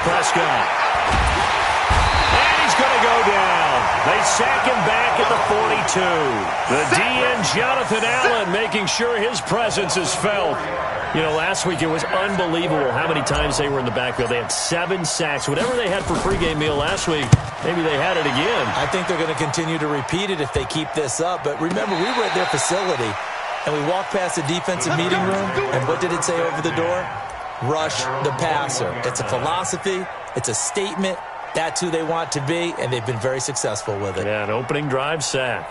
Prescott. And he's going to go down. They sack him back at the 42. The DN, Jonathan Allen, making sure his presence is felt. You know, last week it was unbelievable how many times they were in the backfield. They had 7 sacks. Whatever they had for pregame meal last week, maybe they had it again. I think they're going to continue to repeat it if they keep this up. But remember, we were at their facility, and we walked past the defensive meeting room, and what did it say over the door? Rush the passer. It's a philosophy. It's a statement. That's who they want to be, and they've been very successful with it. Yeah, an opening drive sack.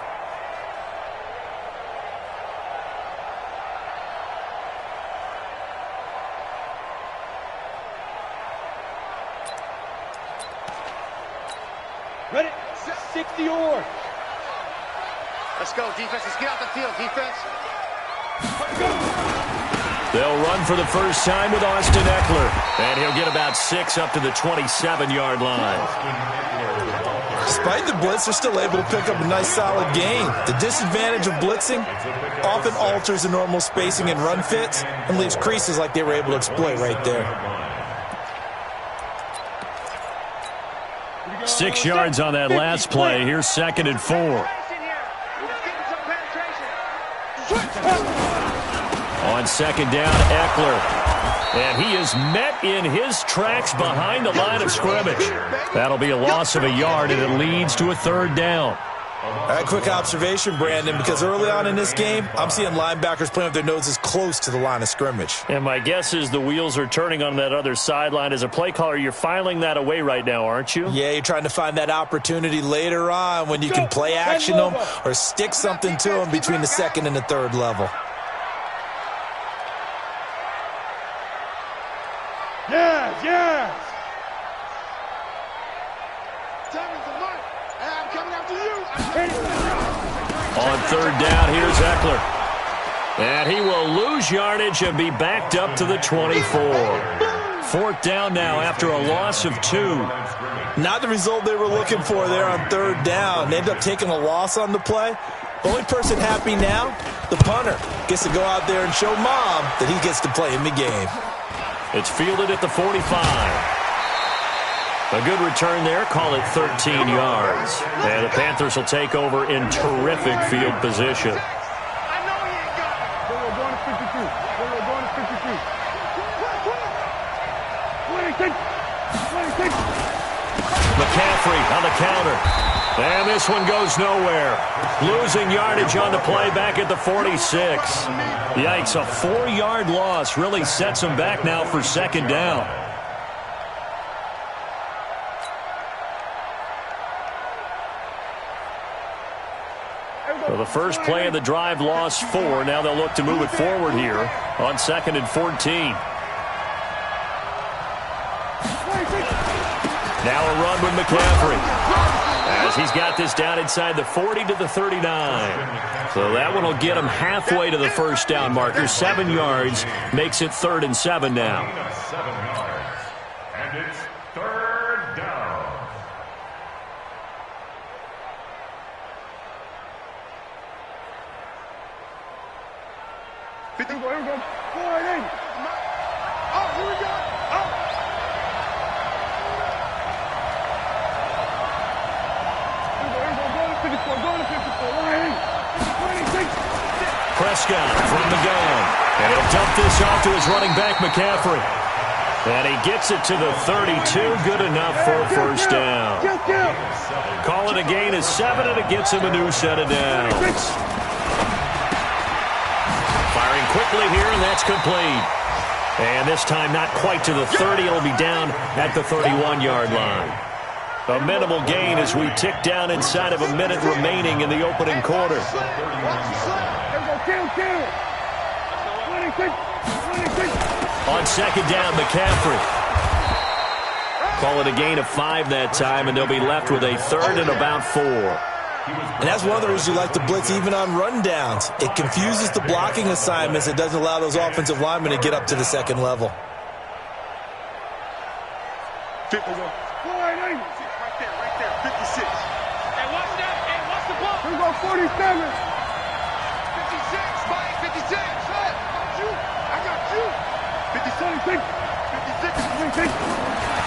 Ready? 60 or. Let's go, defense. Let's get out the field, defense. They'll run for the first time with Austin Eckler. And he'll get about 6 up to the 27-yard line. Despite the blitz, they're still able to pick up a nice, solid gain. The disadvantage of blitzing often alters the normal spacing and run fits and leaves creases like they were able to exploit right there. 6 yards on that last play. Here's 2nd and 4. On 2nd down, Eckler. And he is met in his tracks behind the line of scrimmage. That'll be a loss of a yard, and it leads to a 3rd down. All right, quick observation, Brandon, because early on in this game, I'm seeing linebackers playing with their noses close to the line of scrimmage. And my guess is the wheels are turning on that other sideline. As a play caller, you're filing that away right now, aren't you? Yeah, you're trying to find that opportunity later on when you can play action them or stick something to them between the 2nd and the 3rd level. Yes, yes. I'm coming after you. On 3rd down, here's Eckler. And he will lose yardage and be backed up to the 24. 4th down now after a loss of 2. Not the result they were looking for there on 3rd down. They end up taking a loss on the play. The only person happy now, the punter, gets to go out there and show Mom that he gets to play in the game. It's fielded at the 45. A good return there. Call it 13 yards. And the Panthers will take over in terrific field position. We're going to 52. We're going to 52. 26. McCaffrey on the counter. And this one goes nowhere. Losing yardage on the play back at the 46. Yikes, a 4-yard loss really sets them back now for 2nd down. So the first play of the drive lost 4. Now they'll look to move it forward here on 2nd and 14. Now a run with McCaffrey, as he's got this down inside the 40 to the 39. So that one will get him halfway to the first down marker. 7 yards makes it 3rd and 7 now. And it's 3rd down. Here we go. 4-8. Oh, here we go. Oh. Prescott from the gun. And he'll dump this off to his running back, McCaffrey. And he gets it to the 32. Good enough for a first down. Call it a gain of 7, and it gets him a new set of downs. Firing quickly here, and that's complete. And this time not quite to the 30. It'll be down at the 31-yard line. A minimal gain as we tick down inside of a minute remaining in the opening quarter. On 2nd down, McCaffrey. Call it a gain of 5 that time, and they'll be left with a 3rd and about 4. And that's one of the reasons you like to blitz even on rundowns. It confuses the blocking assignments. It doesn't allow those offensive linemen to get up to the 2nd level. Right there, 56. Hey, watch that. Hey, watch the ball. Here we go, 47. 56, Mike, 56. Hey, I got you. 56. 56. 56.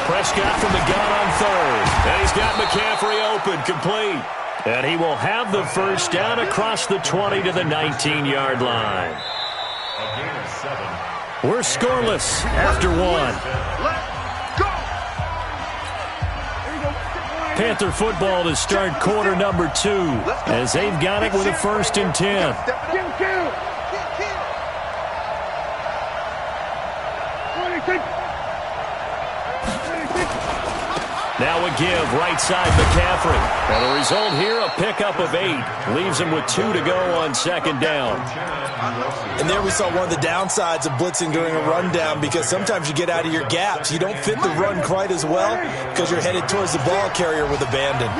Prescott from the gun on third. And he's got McCaffrey open, complete. And he will have the first down across the 20 to the 19-yard line. A gain of 7. We're scoreless after one. Panther football to start quarter number 2 as they've got it with a 1st and 10. Now a give, right side McCaffrey. And the result here, a pickup of 8. Leaves him with 2 to go on 2nd down. And there we saw one of the downsides of blitzing during a rundown, because sometimes you get out of your gaps. You don't fit the run quite as well because you're headed towards the ball carrier with abandon.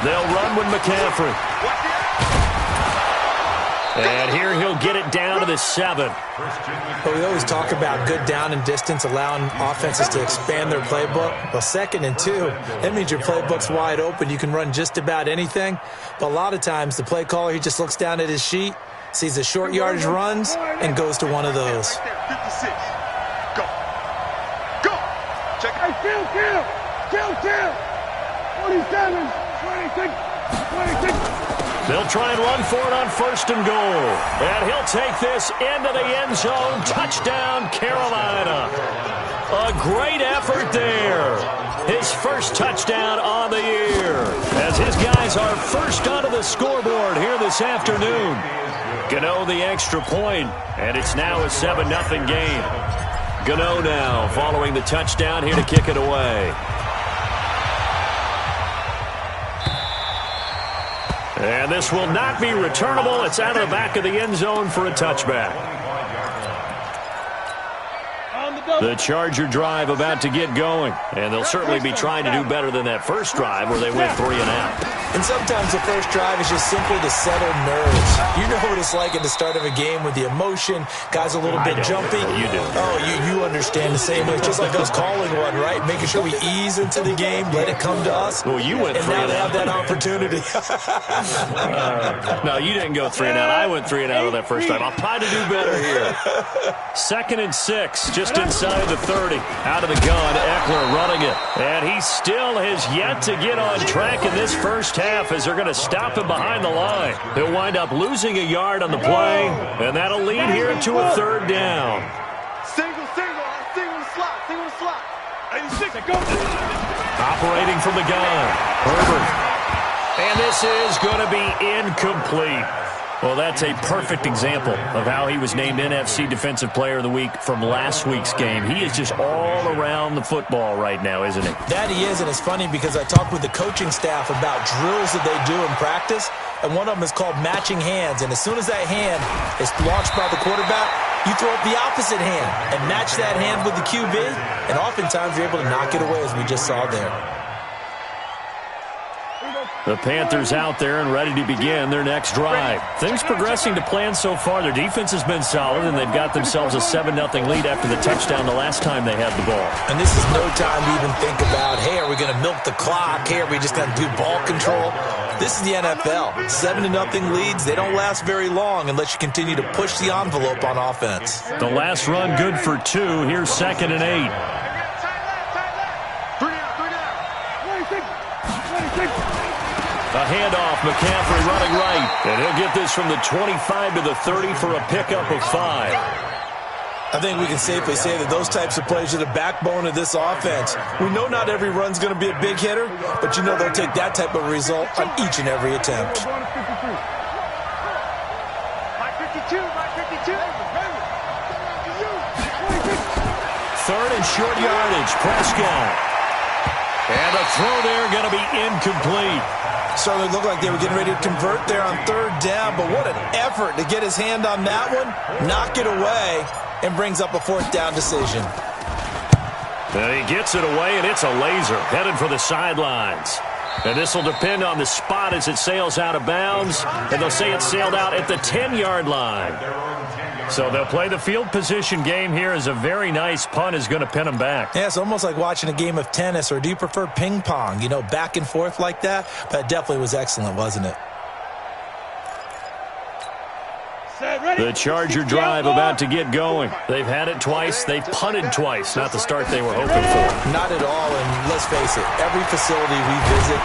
They'll run with McCaffrey. And here he'll get it down to the 7. But we always talk about good down and distance, allowing offenses to expand their playbook. Well, 2nd and 2, that means your playbook's wide open. You can run just about anything. But a lot of times the play caller, he just looks down at his sheet, sees the short yardage runs, and goes to one of those. 56. Go. Go. Check it. Hey, kill. 27, 26, 26. They'll try and run for it on 1st and goal. And he'll take this into the end zone. Touchdown, Carolina. A great effort there. His first touchdown on the year, as his guys are first onto the scoreboard here this afternoon. Gano the extra point, and it's now a 7-0 game. Gano now following the touchdown here to kick it away. And this will not be returnable. It's out of the back of the end zone for a touchback. The Charger drive about to get going. And they'll certainly be trying to do better than that first drive where they went 3 and out. And sometimes the first drive is just simply to settle nerves. You know what it's like at the start of a game with the emotion. Guys a little bit jumpy. You do. Oh, you understand the same way. It's just like us calling one, right? Making sure we ease into the game, let it come to us. Well, you went 3 and and now they out. have that opportunity. No, you didn't go 3 and out. I went 3 and out on that first time. I'll try to do better here. 2nd and 6, just inside the 30. Out of the gun, Eckler running it. And he still has yet to get on track in this first half, as they're going to stop him behind the line. He'll wind up losing a yard on the play, and that'll lead here to a 3rd down. Single slot. 86. Go. Operating from the gun, Herbert. And this is going to be incomplete. Well, that's a perfect example of how he was named NFC Defensive Player of the Week from last week's game. He is just all around the football right now, isn't he? That he is, and it's funny because I talked with the coaching staff about drills that they do in practice, and one of them is called matching hands. And as soon as that hand is launched by the quarterback, you throw up the opposite hand and match that hand with the QB, and oftentimes you're able to knock it away, as we just saw there. The Panthers out there and ready to begin their next drive. Things progressing to plan so far. Their defense has been solid, and they've got themselves a 7-0 lead after the touchdown the last time they had the ball. And this is no time to even think about, hey, are we going to milk the clock? Hey, are we just going to do ball control? This is the NFL. 7-0 leads, they don't last very long unless you continue to push the envelope on offense. The last run good for 2. Here's 2nd and 8. A handoff, McCaffrey running right. And he'll get this from the 25 to the 30 for a pickup of 5. I think we can safely say that those types of plays are the backbone of this offense. We know not every run's going to be a big hitter, but you know they'll take that type of result on each and every attempt. Third and short yardage, Prescott. And the throw there going to be incomplete. Certainly looked like they were getting ready to convert there on 3rd down, but what an effort to get his hand on that one, knock it away, and brings up a 4th down decision. And he gets it away, and it's a laser headed for the sidelines. And this will depend on the spot as it sails out of bounds, and they'll say it sailed out at the 10-yard line. So they'll play the field position game here, as a very nice punt is going to pin them back. Yeah, it's almost like watching a game of tennis, or do you prefer ping pong? You know, back and forth like that? But it definitely was excellent, wasn't it? Set, ready. The Charger drive about to get going. They've had it twice. They've punted twice. Not the start they were hoping for. Not at all, and let's face it, every facility we visit,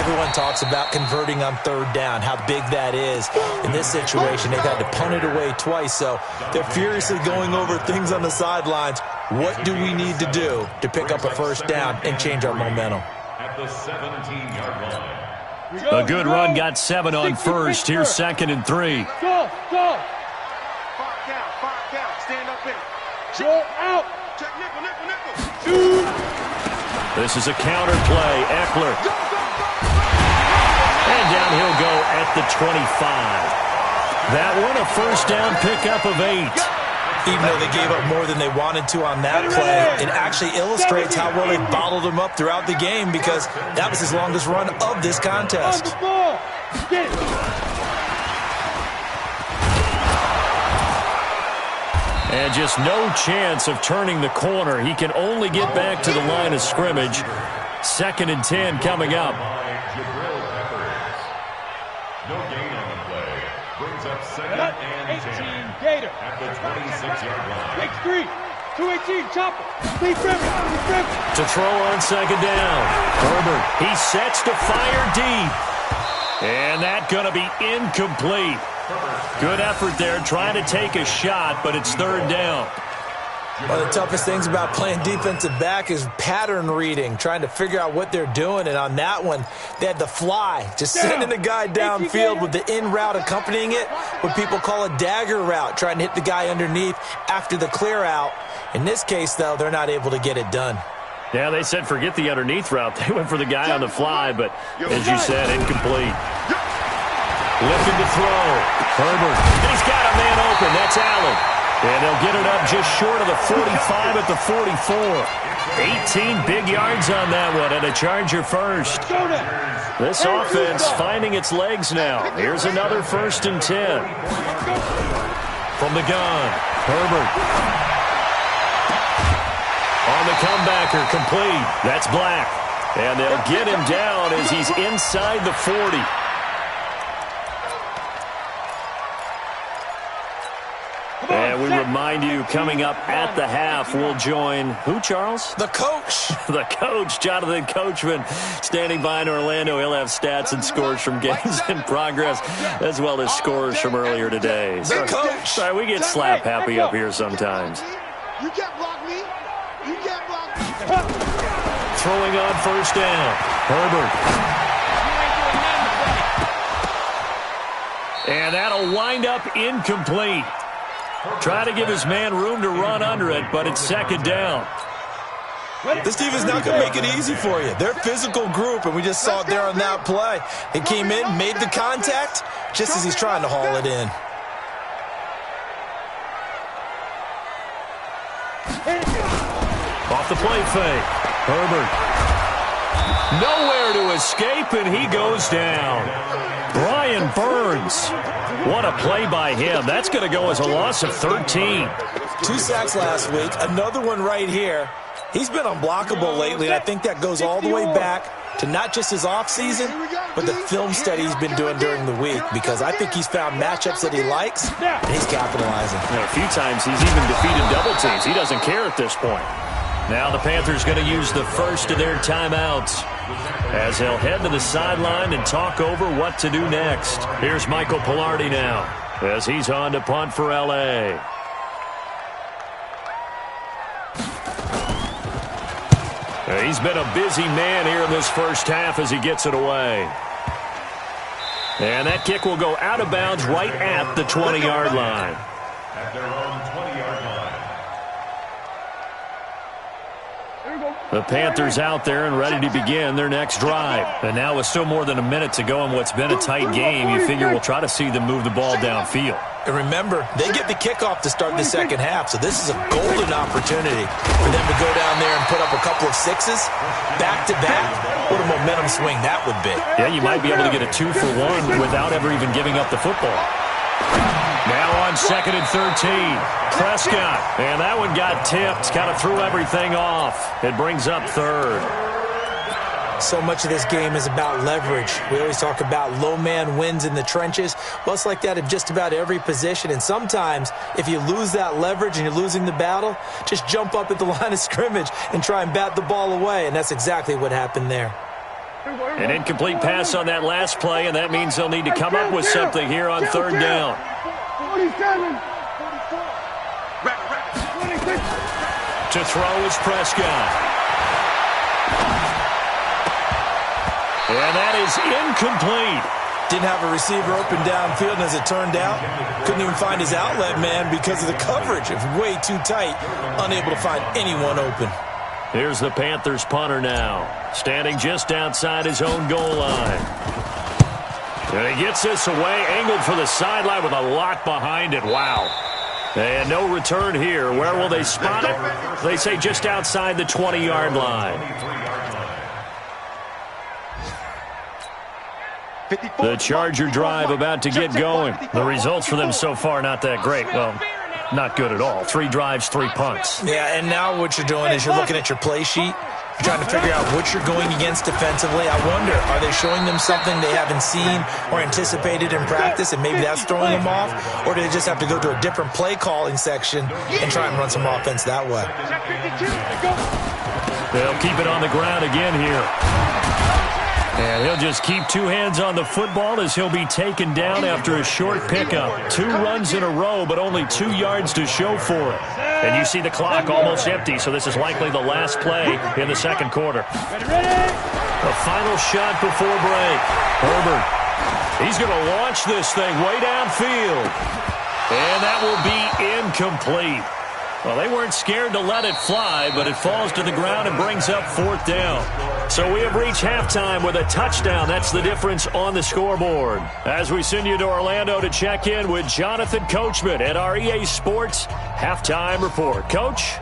everyone talks about converting on third down, how big that is. In this situation, they've had to punt it away twice, so they're furiously going over things on the sidelines. What do we need to do to pick up a first down and change our momentum? At the 17-yard line. A good run got 7 on first. Here's 2nd and 3. Go. 5 count. Stand up in it. Go out. Check nickel. This is a counter play. Eckler. And down he'll go at the 25. That one a first down pickup of 8. Even though they gave up more than they wanted to on that play, it actually illustrates how well they bottled them up throughout the game because that was his longest run of this contest. Get it. And just no chance of turning the corner. He can only get back to the line of scrimmage. 2nd and 10 coming up. No gain on the play. Brings up 2nd and 10. Gator. At the 26-yard line. Take 3. 218. Chopper. Lead river. To throw on 2nd down. Herbert. He sets to fire deep. And that's going to be incomplete. Good effort there trying to take a shot, but it's 3rd down. One of the toughest things about playing defensive back is pattern reading, trying to figure out what they're doing. And on that one, they had the fly, just sending the guy downfield with the in route accompanying it, what people call a dagger route, trying to hit the guy underneath after the clear out. In this case, though, they're not able to get it done. Yeah, they said forget the underneath route. They went for the guy on the fly, but as you said, incomplete. Lifted to throw. Herbert. He's got a man open. That's Allen. And they'll get it up just short of the 45 at the 44. 18 big yards on that one, and a Charger first. This offense finding its legs now. Here's another 1st and 10. From the gun, Herbert. On the comebacker, complete. That's Black. And they'll get him down as he's inside the 40. And we remind you, coming up at the half, we'll join who, Charles? The coach. The coach, Jonathan Coachman, standing by in Orlando. He'll have stats and scores from games in progress, as well as scores from earlier today. The coach. Sorry, we get slap happy up here sometimes. You can't block me. You can't block me. Throwing on 1st down. Herbert. And that'll wind up incomplete. Try to give his man room to run under it, but it's 2nd down. This team is not going to make it easy for you. They're a physical group, and we just saw it there on that play. He came in, made the contact, just as he's trying to haul it in. Off the play fake. Herbert. Nowhere to escape, and he goes down. Brian Burns. What a play by him. That's going to go as a loss of 13. 2 sacks last week, another one right here. He's been unblockable lately, and I think that goes all the way back to not just his offseason, but the film study he's been doing during the week, because I think he's found matchups that he likes, and he's capitalizing. A few times he's even defeated double teams. He doesn't care at this point. Now the Panthers going to use the first of their timeouts as they'll head to the sideline and talk over what to do next. Here's Michael Pilardi now as he's on to punt for L.A. He's been a busy man here in this first half as he gets it away. And that kick will go out of bounds right at the 20-yard line. At their own 20-yard line. The Panthers out there and ready to begin their next drive. And now with still more than a minute to go in what's been a tight game, you figure we'll try to see them move the ball downfield. And remember, they get the kickoff to start the second half, so this is a golden opportunity for them to go down there and put up a couple of sixes back-to-back. What a momentum swing that would be. Yeah, you might be able to get a 2-for-1 without ever even giving up the football. Now on 2nd and 13. Prescott. And that one got tipped. Kind of threw everything off. It brings up 3rd. So much of this game is about leverage. We always talk about low man wins in the trenches. Well, it's like that in just about every position. And sometimes, if you lose that leverage and you're losing the battle, just jump up at the line of scrimmage and try and bat the ball away. And that's exactly what happened there. An incomplete pass on that last play, and that means they'll need to come up with something here on third down. 47. To throw is Prescott. And that is incomplete. Didn't have a receiver open downfield, and as it turned out, couldn't even find his outlet man because of the coverage. It was way too tight, unable to find anyone open. Here's the Panthers punter now, standing just outside his own goal line. And he gets this away, angled for the sideline with a lot behind it. Wow. And no return here. Where will they spot it? They say just outside the 20-yard line. The Charger drive about to get going. The results for them so far not that great. Well, not good at all. 3 drives, 3 punts. Yeah, and now what you're doing is you're looking at your play sheet. You're trying to figure out what you're going against defensively. I wonder, are they showing them something they haven't seen or anticipated in practice, and maybe that's throwing them off? Or do they just have to go to a different play calling section and try and run some offense that way? They'll keep it on the ground again here. And he'll just keep 2 hands on the football as he'll be taken down after a short pickup. 2 runs in a row, but only 2 yards to show for it. And you see the clock almost empty, so this is likely the last play in the second quarter. The final shot before break. Herbert. He's going to launch this thing way downfield. And that will be incomplete. Well, they weren't scared to let it fly, but it falls to the ground and brings up 4th down. So we have reached halftime with a touchdown. That's the difference on the scoreboard. As we send you to Orlando to check in with Jonathan Coachman at our EA Sports Halftime Report. Coach?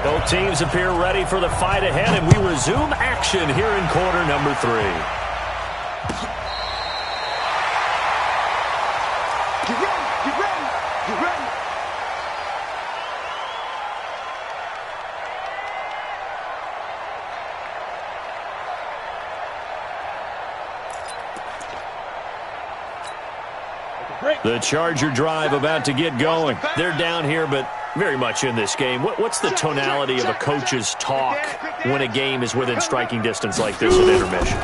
Both teams appear ready for the fight ahead, and we resume action here in quarter number 3. Get ready, get ready, get ready. The Charger drive about to get going. They're down here, but very much in this game. What's the tonality of a coach's talk when a game is within striking distance like this at intermission?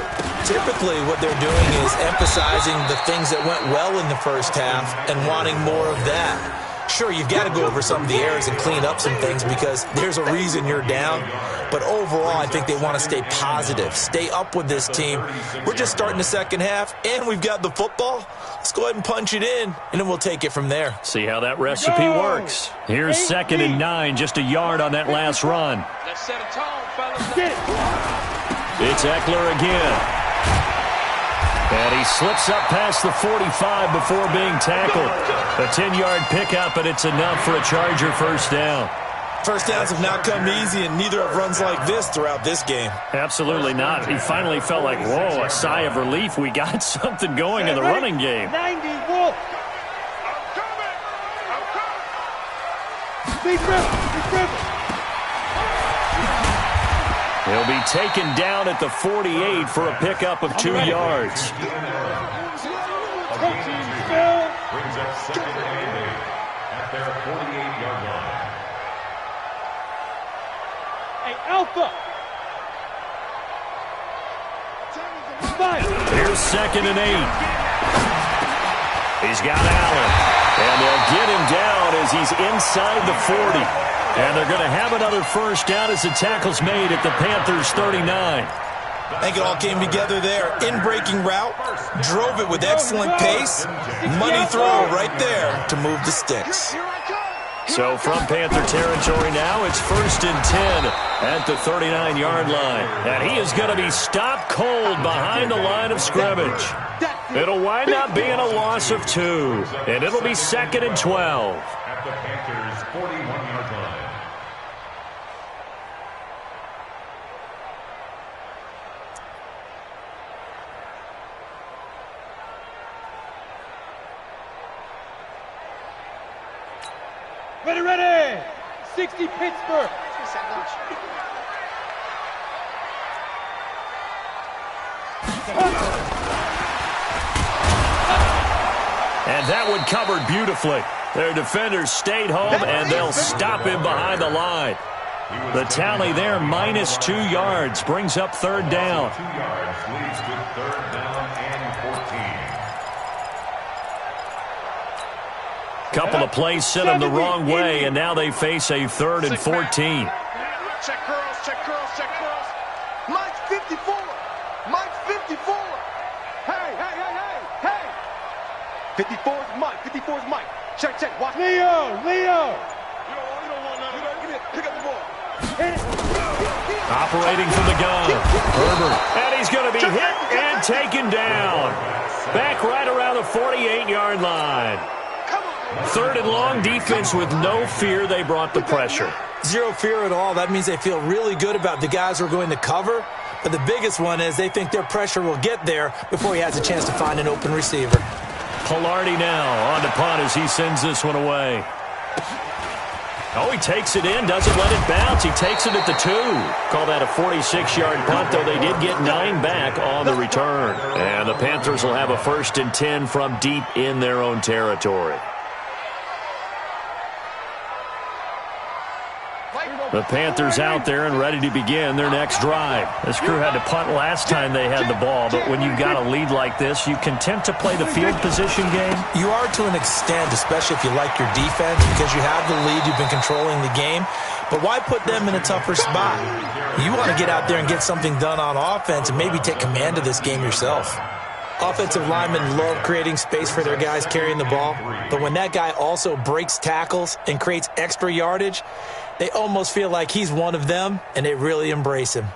Typically, what they're doing is emphasizing the things that went well in the first half and wanting more of that. Sure, you've got to go over some of the errors and clean up some things because there's a reason you're down. But overall, I think they want to stay positive, stay up with this team. We're just starting the second half, and we've got the football. Let's go ahead and punch it in, and then we'll take it from there. See how that recipe works. Here's 2nd and 9, just a yard on that last run. Let's set a tone, fellas. It's Eckler again. And he slips up past the 45 before being tackled. A 10-yard pickup, and it's enough for a Charger first down. First downs have not come easy, and neither have runs like this throughout this game. Absolutely not. He finally felt like, whoa, a sigh of relief. We got something going in the running game. 90, Wolf. Big river. He'll be taken down at the 48 for a pickup of 2 yards. Brings up 2nd and 8 at their 48-yard line. Hey, Alpha. Here's 2nd and 8. He's got Allen. And they'll get him down as he's inside the 40. And they're going to have another first down as the tackle's made at the Panthers' 39. I think it all came together there. In-breaking route, drove it with excellent pace. Money throw right there to move the sticks. So from Panther territory now, it's 1st and 10 at the 39-yard line. And he is going to be stopped cold behind the line of scrimmage. It'll wind up being a loss of 2. And it'll be 2nd and 12. At the Panthers' 41-yard line. Ready, ready. 60 Pittsburgh. And that one covered beautifully. Their defenders stayed home, and they'll stop him behind the line. The tally there, -2 yards, brings up third down. 2 yards leads to third down and 14. Couple of plays sent them the wrong way, and now they face a 3rd and 14. Check curls, check curls, check curls. Mike's 54. Mike's 54. Hey, hey, hey, hey, hey. 54 is Mike. 54 is Mike. Check, check. Watch. Leo. You don't want none of that. Give me it. Pick up the ball. Operating from the gun, Herbert. And he's going to be hit and taken down. Back right around the 48-yard line. 3rd and long, defense with no fear. They brought the pressure. Zero fear at all. That means they feel really good about the guys who are going to cover. But the biggest one is they think their pressure will get there before he has a chance to find an open receiver. Pilardi now on the punt as he sends this one away. Oh, he takes it in, doesn't let it bounce. He takes it at the 2. Call that a 46-yard punt, though they did get 9 back on the return. And the Panthers will have a 1st and 10 from deep in their own territory. The Panthers out there and ready to begin their next drive. This crew had to punt last time they had the ball, but when you've got a lead like this, you content to play the field position game? You are to an extent, especially if you like your defense, because you have the lead, you've been controlling the game. But why put them in a tougher spot? You want to get out there and get something done on offense and maybe take command of this game yourself. Offensive linemen love creating space for their guys carrying the ball, but when that guy also breaks tackles and creates extra yardage, they almost feel like he's one of them, and they really embrace him.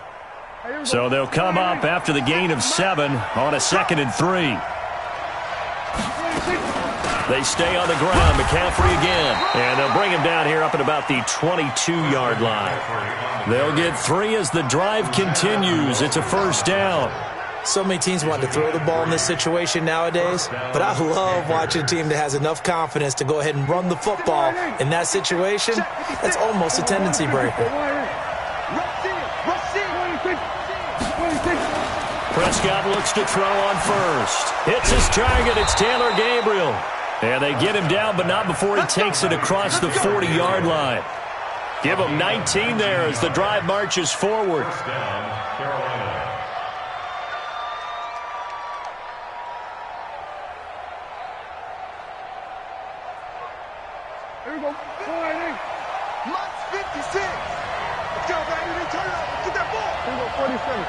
So they'll come up after the gain of 7 on a 2nd and 3. They stay on the ground. McCaffrey again. And they'll bring him down here up at about the 22-yard line. They'll get 3 as the drive continues. It's a 1st down. So many teams want to throw the ball in this situation nowadays, but I love watching a team that has enough confidence to go ahead and run the football in that situation. That's almost a tendency breaker. Prescott looks to throw on first. Hits his target. It's Taylor Gabriel. And they get him down, but not before he takes it across the 40-yard line. Give him 19 there as the drive marches forward. First down, Carolina. Here we go. Mike's 56. Let's go, baby. Turn it over. Get that ball. Here we go, 47.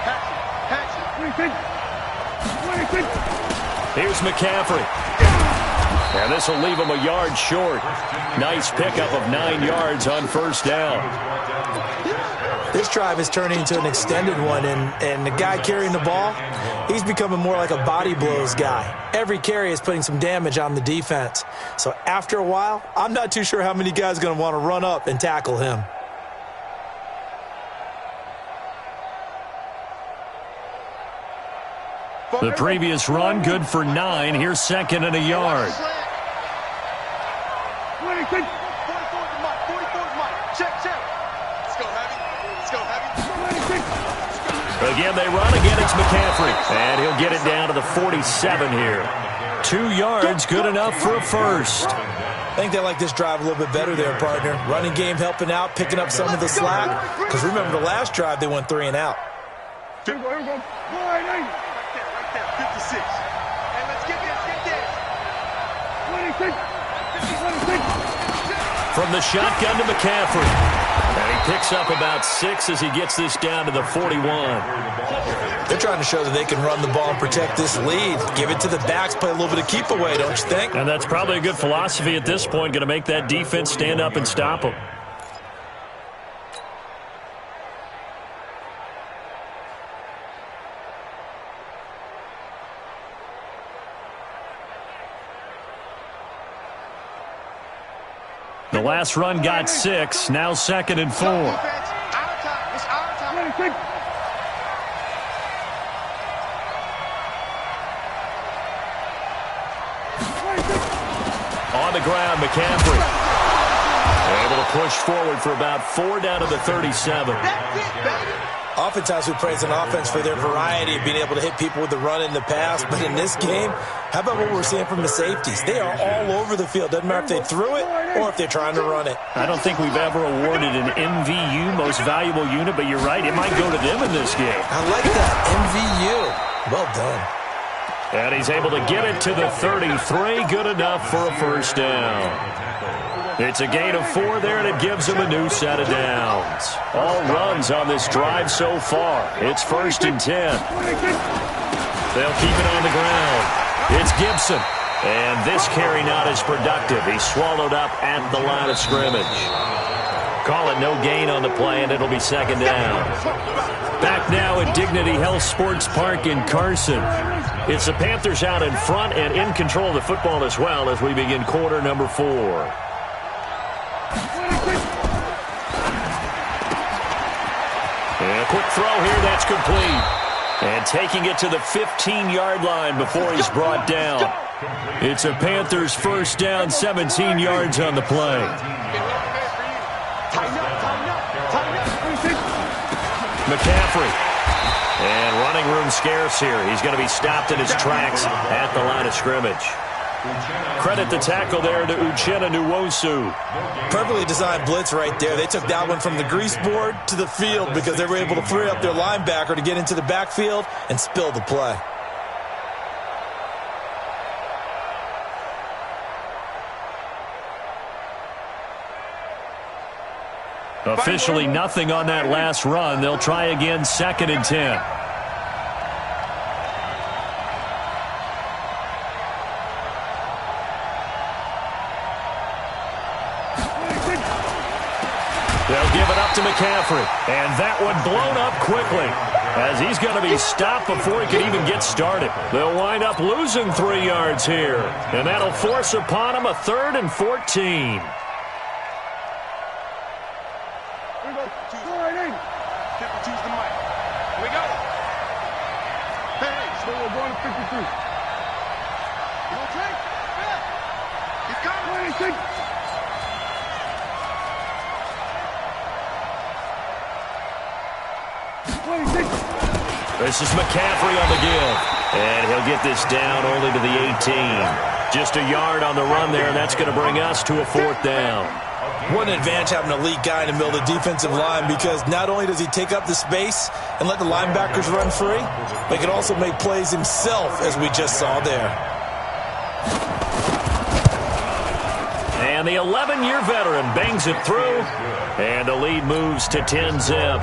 Hatch it. 26. Here's McCaffrey. And this will leave him a yard short. Nice pickup of 9 yards on 1st down. This drive is turning into an extended one, and the guy carrying the ball, he's becoming more like a body blows guy. Every carry is putting some damage on the defense. So after a while, I'm not too sure how many guys are going to want to run up and tackle him. The previous run, good for 9. Here's 2nd and a yard. 26. 44 to Mike. 44 to Mike. Check. Let's go, Heavy. Let's go, Heavy. 26. Again, they run. Again, it's McCaffrey. And he'll get it down to the 47 here. 2 yards, good enough for a 1st. I think they like this drive a little bit better there, partner. Running game helping out, picking up some of the slack. Because remember the last drive, they went 3 and out. Here we go. 9. Right there. 56. Hey, let's get this. 26. 26. From the shotgun to McCaffrey. And he picks up about 6 as he gets this down to the 41. They're trying to show that they can run the ball and protect this lead. Give it to the backs, play a little bit of keep away, don't you think? And that's probably a good philosophy at this point, going to make that defense stand up and stop them. The last run got 6, now 2nd and 4. Our time. It's our time. 26. On the ground, McCaffrey. Able to push forward for about 4 down to the 37. That's it, baby. Oftentimes we praise an offense for their variety of being able to hit people with the run in the pass, but in this game, how about what we're seeing from the safeties? They are all over the field. Doesn't matter if they threw it or if they're trying to run it. I don't think we've ever awarded an MVU, most valuable unit, but you're right, it might go to them in this game. I like that, MVU. Well done. And he's able to get it to the 33, good enough for a first down. It's a gain of 4 there, and it gives them a new set of downs. All runs on this drive so far. It's 1st and 10. They'll keep it on the ground. It's Gibson. And this carry not as productive. He's swallowed up at the line of scrimmage. Call it no gain on the play, and it'll be 2nd down. Back now at Dignity Health Sports Park in Carson. It's the Panthers out in front and in control of the football as well as we begin quarter number 4. And a quick throw here, that's complete. And taking it to the 15-yard line before he's brought down. It's a Panthers first down, 17 yards on the play. McCaffrey. And running room scarce here. He's going to be stopped in his tracks at the line of scrimmage. Credit the tackle there to Uchenna Nwosu. Perfectly designed blitz right there. They took that one from the grease board to the field because they were able to free up their linebacker to get into the backfield and spill the play. Officially nothing on that last run. They'll try again, 2nd and 10. They'll give it up to McCaffrey. And that one blown up quickly as he's going to be stopped before he can even get started. They'll wind up losing 3 yards here. And that'll force upon him a 3rd and 14. This is McCaffrey on the give. And he'll get this down only to the 18. Just a yard on the run there, and that's going to bring us to a 4th down. What an advantage having an elite guy in the middle of the defensive line, because not only does he take up the space and let the linebackers run free, but he can also make plays himself, as we just saw there. And the 11-year veteran bangs it through, and the lead moves to 10-zip.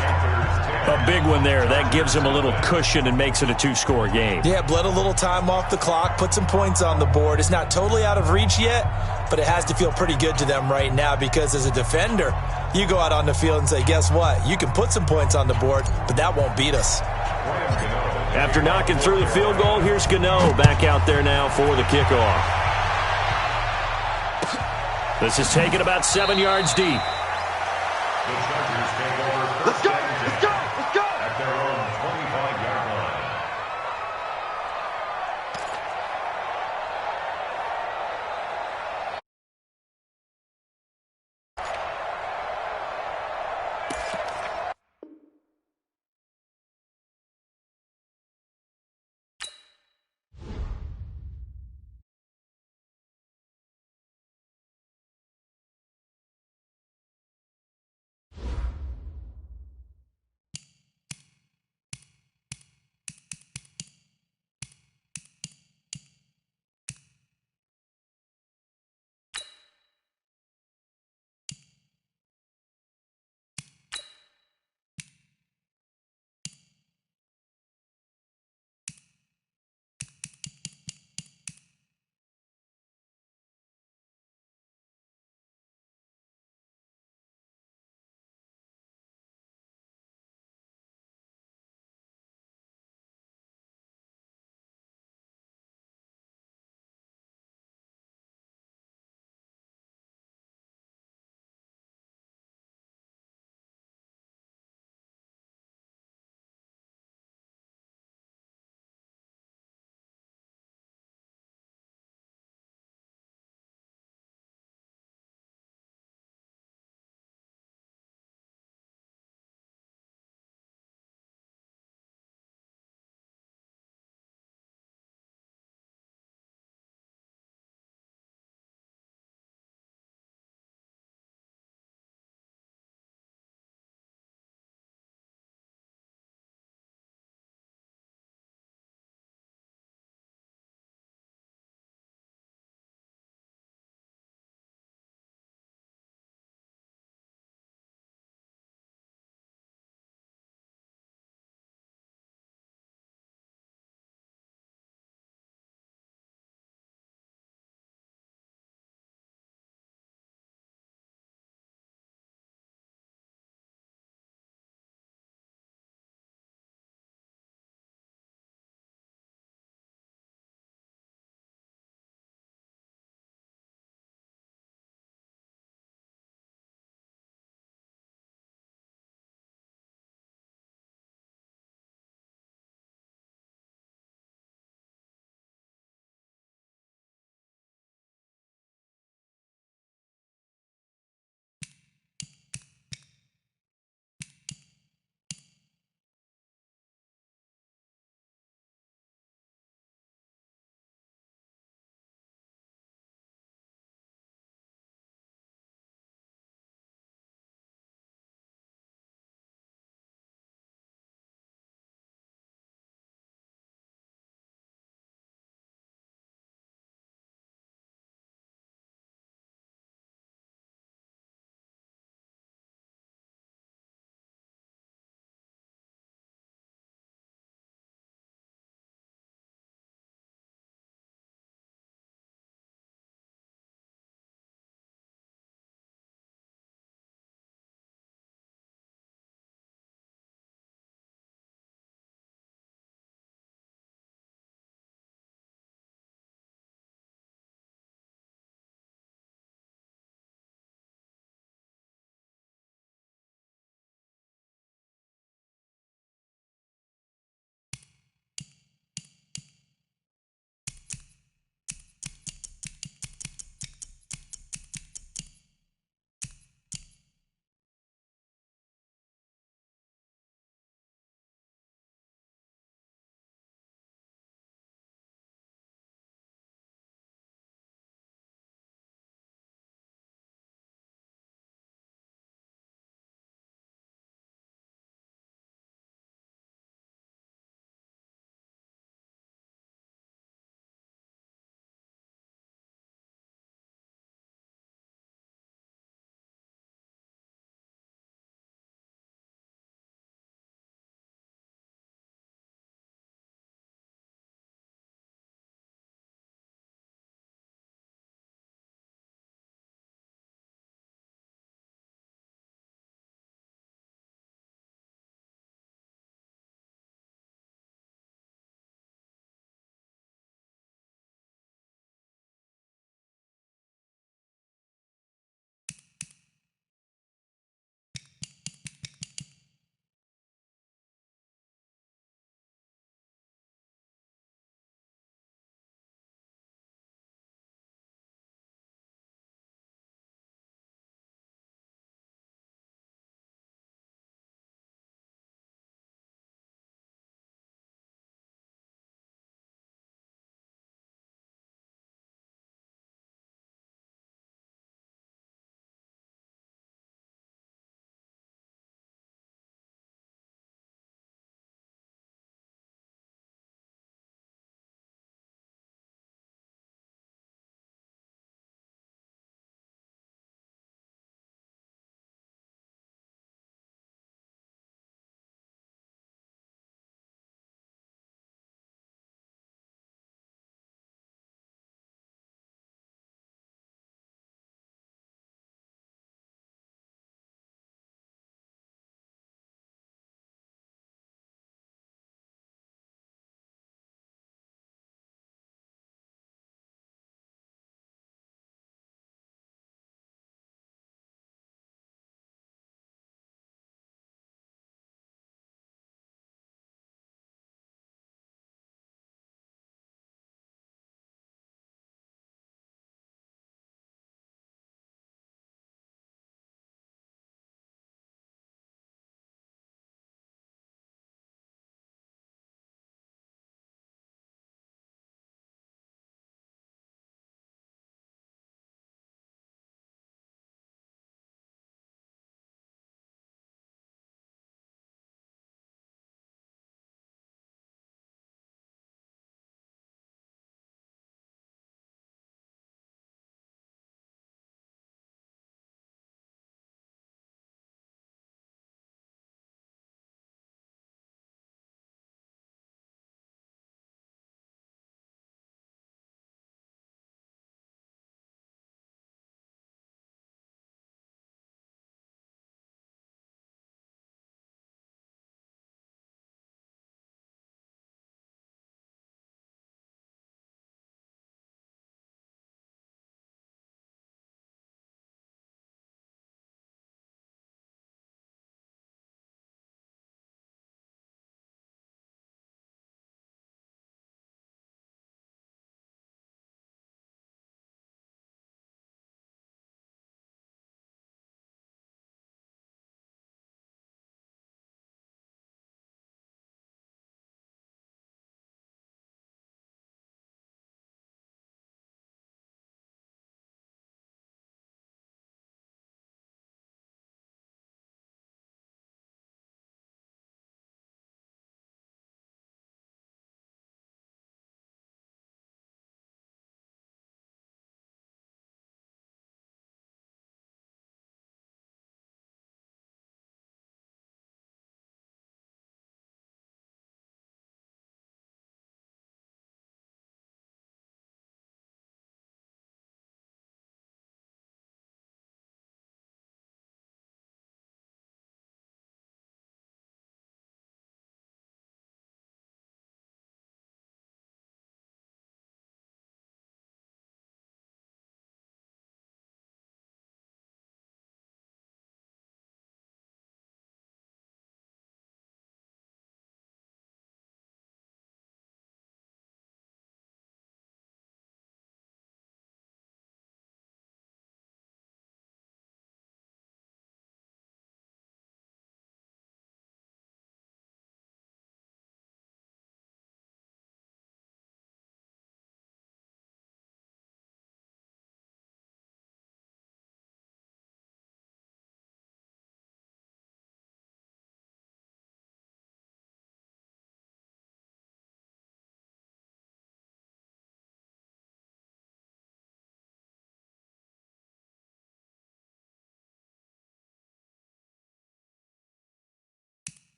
A big one there. That gives him a little cushion and makes it a 2-score game. Yeah, bled a little time off the clock, put some points on the board. It's not totally out of reach yet, but it has to feel pretty good to them right now, because as a defender, you go out on the field and say, guess what? You can put some points on the board, but that won't beat us. After knocking through the field goal, here's Gano back out there now for the kickoff. This is taken about 7 yards deep.